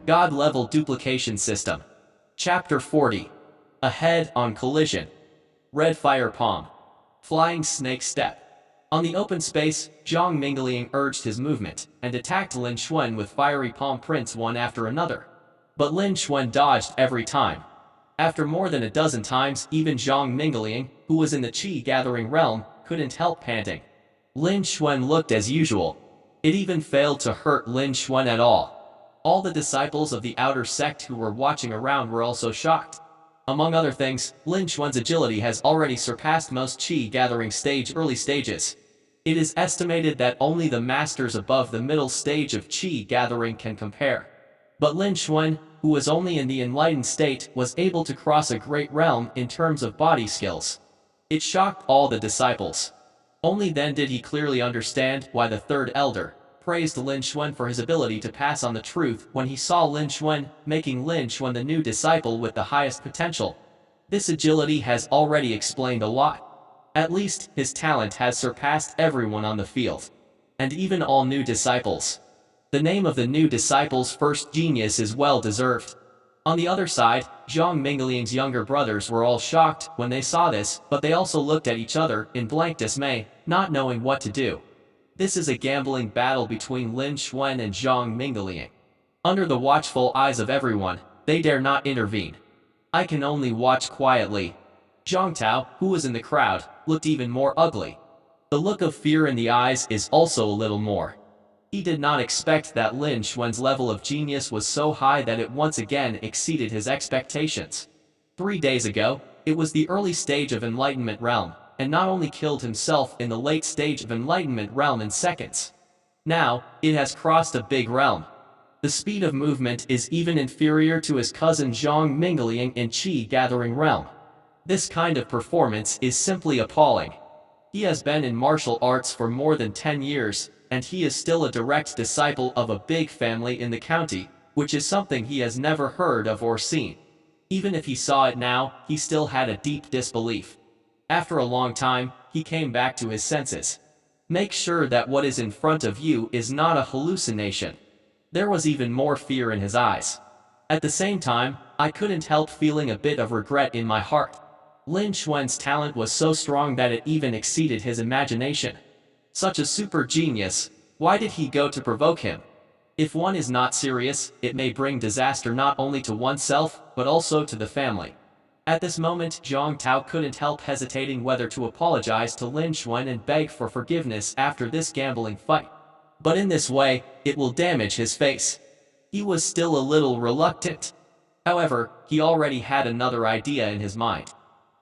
God-level duplication system. Chapter 40. A head-on collision. Red fire palm. Flying snake step. On the open space, Zhang Mingliang urged his movement, and attacked Lin Xuan with fiery palm prints one after another. But Lin Xuan dodged every time. After more than a dozen times, even Zhang Mingliang, who was in the chi-gathering realm, couldn't help panting. Lin Xuan looked as usual. It even failed to hurt Lin Xuan at all. All the disciples of the outer sect who were watching around were also shocked. Among other things, Lin Xuan's agility has already surpassed most chi-gathering early stages. It is estimated that only the masters above the middle stage of chi-gathering can compare. But Lin Xuan, who was only in the enlightened state, was able to cross a great realm in terms of body skills. It shocked all the disciples. Only then did he clearly understand why the third elder praised Lin Xuan for his ability to pass on the truth when he saw Lin Xuan, making Lin Xuan the new disciple with the highest potential. This agility has already explained a lot. At least, his talent has surpassed everyone on the field. And even all new disciples. The name of the new disciple's first genius is well deserved. On the other side, Zhang Mingliang's younger brothers were all shocked when they saw this, but they also looked at each other in blank dismay, not knowing what to do. This is a gambling battle between Lin Xuan and Zhang Mingliang. Under the watchful eyes of everyone, they dare not intervene. I can only watch quietly. Zhang Tao, who was in the crowd, looked even more ugly. The look of fear in the eyes is also a little more. He did not expect that Lin Xuan's level of genius was so high that it once again exceeded his expectations. 3 days ago, it was the early stage of Enlightenment Realm, and not only killed himself in the late stage of Enlightenment Realm in seconds. Now, it has crossed a big realm. The speed of movement is even inferior to his cousin Zhang Mingliang in Chi-gathering realm. This kind of performance is simply appalling. He has been in martial arts for more than 10 years, and he is still a direct disciple of a big family in the county, which is something he has never heard of or seen. Even if he saw it now, he still had a deep disbelief. After a long time, he came back to his senses. Make sure that what is in front of you is not a hallucination. There was even more fear in his eyes. At the same time, I couldn't help feeling a bit of regret in my heart. Lin Xuan's talent was so strong that it even exceeded his imagination. Such a super genius, why did he go to provoke him? If one is not serious, it may bring disaster not only to oneself, but also to the family. At this moment, Zhang Tao couldn't help hesitating whether to apologize to Lin Xuan and beg for forgiveness after this gambling fight. But in this way, it will damage his face. He was still a little reluctant. However, he already had another idea in his mind.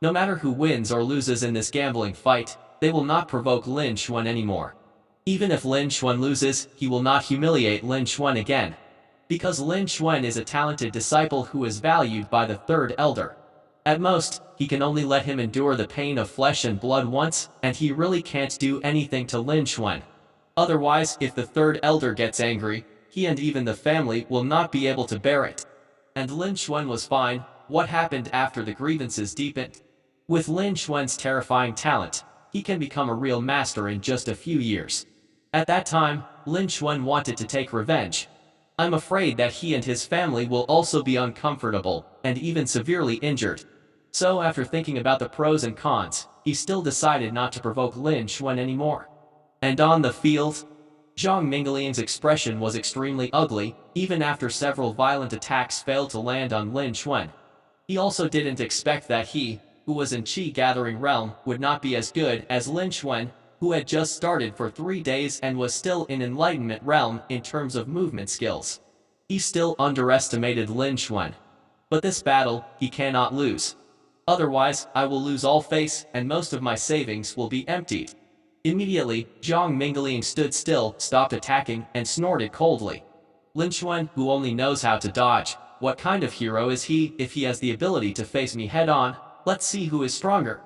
No matter who wins or loses in this gambling fight, they will not provoke Lin Xuan anymore. Even if Lin Xuan loses, he will not humiliate Lin Xuan again. Because Lin Xuan is a talented disciple who is valued by the third elder. At most, he can only let him endure the pain of flesh and blood once, and he really can't do anything to Lin Xuan. Otherwise, if the third elder gets angry, he and even the family will not be able to bear it. And Lin Xuan was fine. What happened after the grievances deepened? With Lin Xuan's terrifying talent, he can become a real master in just a few years. At that time, Lin Xuan wanted to take revenge. I'm afraid that he and his family will also be uncomfortable, and even severely injured. So after thinking about the pros and cons, he still decided not to provoke Lin Xuan anymore. And on the field, Zhang Mingliang's expression was extremely ugly, even after several violent attacks failed to land on Lin Xuan. He also didn't expect that he, who was in Chi-gathering realm, would not be as good as Lin Xuan, who had just started for 3 days and was still in Enlightenment realm in terms of movement skills. He still underestimated Lin Xuan. But this battle, he cannot lose. Otherwise, I will lose all face and most of my savings will be emptied. Immediately, Zhang Mingliang stood still, stopped attacking, and snorted coldly. Lin Xuan, who only knows how to dodge, what kind of hero is he if he has the ability to face me head-on? Let's see who is stronger.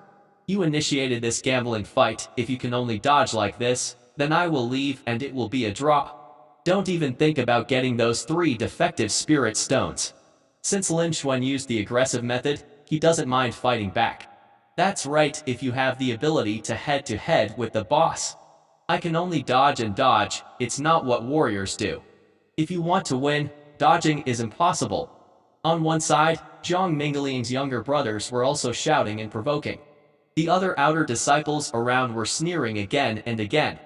You initiated this gambling fight. If you can only dodge like this, then I will leave and it will be a draw. Don't even think about getting those 3 defective spirit stones. Since Lin Xuan used the aggressive method, he doesn't mind fighting back. That's right, if you have the ability to head-to-head with the boss. I can only dodge and dodge, it's not what warriors do. If you want to win, dodging is impossible. On one side, Zhang Mingling's younger brothers were also shouting and provoking. The other outer disciples around were sneering again and again.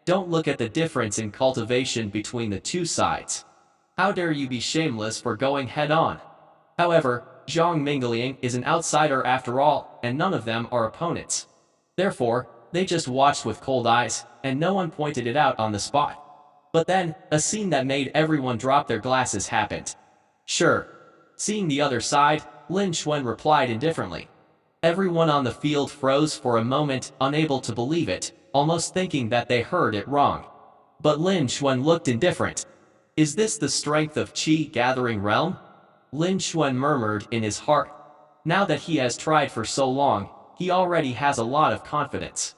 Don't look at the difference in cultivation between the two sides. How dare you be shameless for going head-on? However, Zhang Mingling is an outsider after all, and none of them are opponents. Therefore, they just watched with cold eyes, and no one pointed it out on the spot. But then, a scene that made everyone drop their glasses happened. Sure. Seeing the other side, Lin Xuan replied indifferently. Everyone on the field froze for a moment, unable to believe it, almost thinking that they heard it wrong. But Lin Xuan looked indifferent. Is this the strength of Qi gathering realm? Lin Xuan murmured in his heart. Now that he has tried for so long, he already has a lot of confidence.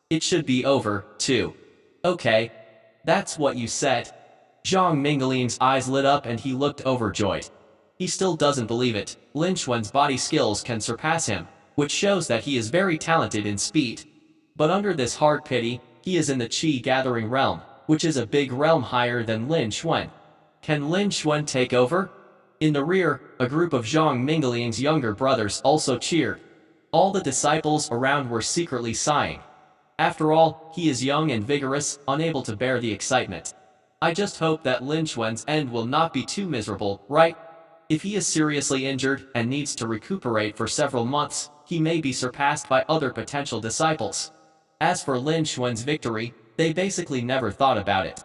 It should be over, too. Okay. That's what you said. Zhang Mingling's eyes lit up and he looked overjoyed. He still doesn't believe it. Lin Xuan's body skills can surpass him, which shows that he is very talented in speed. But under this hard pity, he is in the Qi gathering realm, which is a big realm higher than Lin Xuan. Can Lin Xuan take over? In the rear, a group of Zhang Mingling's younger brothers also cheered. All the disciples around were secretly sighing. After all, he is young and vigorous, unable to bear the excitement. I just hope that Lin Xuan's end will not be too miserable, right? If he is seriously injured and needs to recuperate for several months, he may be surpassed by other potential disciples. As for Lin Xuan's victory, they basically never thought about it.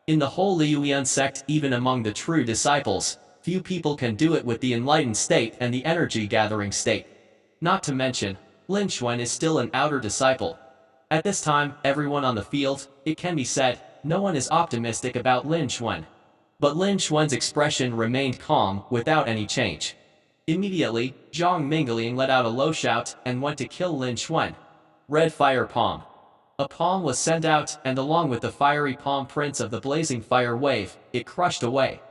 In the whole Liuyan sect, even among the true disciples, few people can do it with the enlightened state and the energy-gathering state. Not to mention, Lin Xuan is still an outer disciple. At this time, everyone on the field, it can be said, no one is optimistic about Lin Xuan. But Lin Xuan's expression remained calm, without any change. Immediately, Zhang Mingling let out a low shout and went to kill Lin Xuan. Red Fire Palm. A palm was sent out, and along with the fiery palm prints of the blazing fire wave, it crushed away.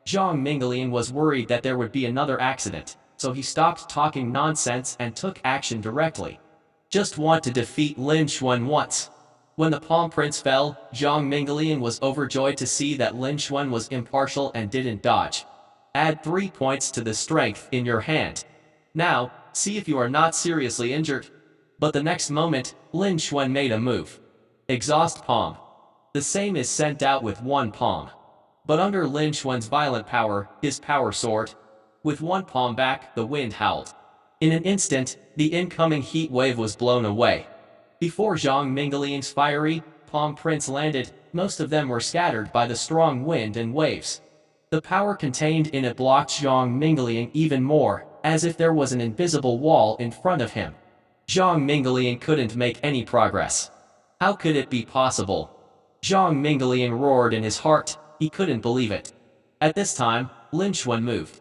Zhang Mingling was worried that there would be another accident, so he stopped talking nonsense and took action directly. Just want to defeat Lin Xuan once. When the palm prints fell, Zhang Mingling was overjoyed to see that Lin Xuan was impartial and didn't dodge. Add 3 points to the strength in your hand. Now, see if you are not seriously injured. But the next moment, Lin Xuan made a move. Exhaust palm. The same is sent out with one palm. But under Lin Xuan's violent power, his power soared. With one palm back, the wind howled. In an instant, the incoming heat wave was blown away. Before Zhang Mingling's fiery palm prints landed, most of them were scattered by the strong wind and waves. The power contained in it blocked Zhang Mingling even more, as if there was an invisible wall in front of him. Zhang Mingling couldn't make any progress. How could it be possible? Zhang Mingling roared in his heart, he couldn't believe it. At this time, Lin Xuan moved.